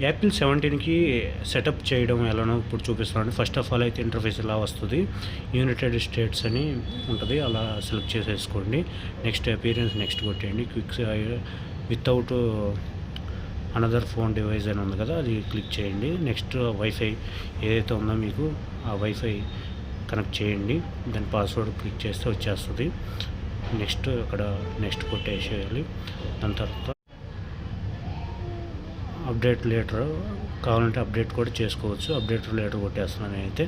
Apple 17కి setup చేయడం ఎలానో ఇప్పుడు చూపిస్తున్నాను. ఫస్ట్ ఆఫ్ ఆల్ అయితే ఇంటర్ఫేస్ ఇలా వస్తుంది. యునైటెడ్ స్టేట్స్ అని ఉంటుంది. అలా సెలెక్ట్ చేసేసుకోండి. నెక్స్ట్ అపియరెన్స్ నెక్స్ట్ కొట్టేయండి. Quick without another phone device అని ఉంది కదా, అది క్లిక్ చేయండి. నెక్స్ట్ వైఫై ఏదైతే ఉందో మీకు ఆ వైఫై కనెక్ట్ చేయండి. దాని పాస్వర్డ్ క్లిక్ చేస్తే వచ్చేస్తుంది. నెక్స్ట్ అక్కడ నెక్స్ట్ కొట్టేసేయాలి. దాని తర్వాత అప్డేట్ లేటర్ కావాలంటే అప్డేట్ కూడా చేసుకోవచ్చు. అప్డేట్ లేటర్ కొట్టేస్తున్నాను అయితే.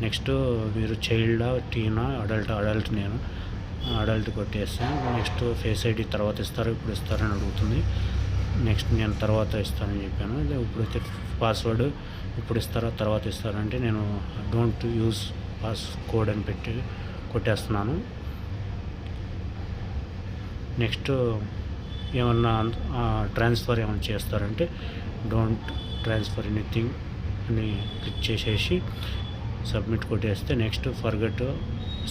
నెక్స్ట్ మీరు చైల్డా టీనా అడల్ట్ నేను అడల్ట్ కొట్టేస్తాను. నెక్స్ట్ ఫేస్ ఐడి తర్వాత ఇస్తారు, ఇప్పుడు ఇస్తారని అడుగుతుంది. నెక్స్ట్ నేను తర్వాత ఇస్తానని చెప్పాను. ఇప్పుడైతే పాస్వర్డ్ ఇప్పుడు ఇస్తారా తర్వాత ఇస్తారంటే నేను డోంట్ యూజ్ పాస్ కోడ్ అని పెట్టి కొట్టేస్తున్నాను. నెక్స్ట్ ఏమన్నా ట్రాన్స్ఫర్ ఏమైనా చేస్తారంటే డోంట్ ట్రాన్స్ఫర్ ఎనీథింగ్ అని క్లిక్ చేసేసి సబ్మిట్ కొట్టేస్తే నెక్స్ట్ ఫర్గెట్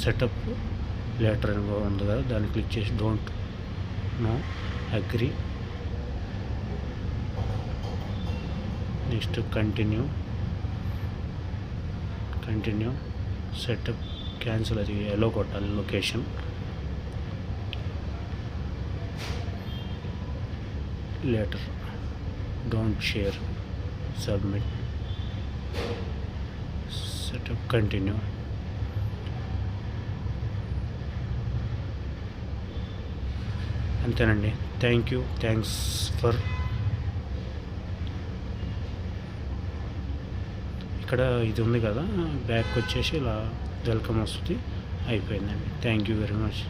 సెటప్ లేటర్ అని ఉంది కదా, దాన్ని క్లిక్ చేసి don't no agree. Next continue setup cancel, అది ఎలో కొట్టాలి. Location later don't share submit setup continue. అంతేనండి. Thanks for. ఇక్కడ ఇది ఉంది కదా, బ్యాక్ వచ్చేసి ఇలా వెల్కమ్ వస్తుంది. అయిపోయిందండి. Thank you very much.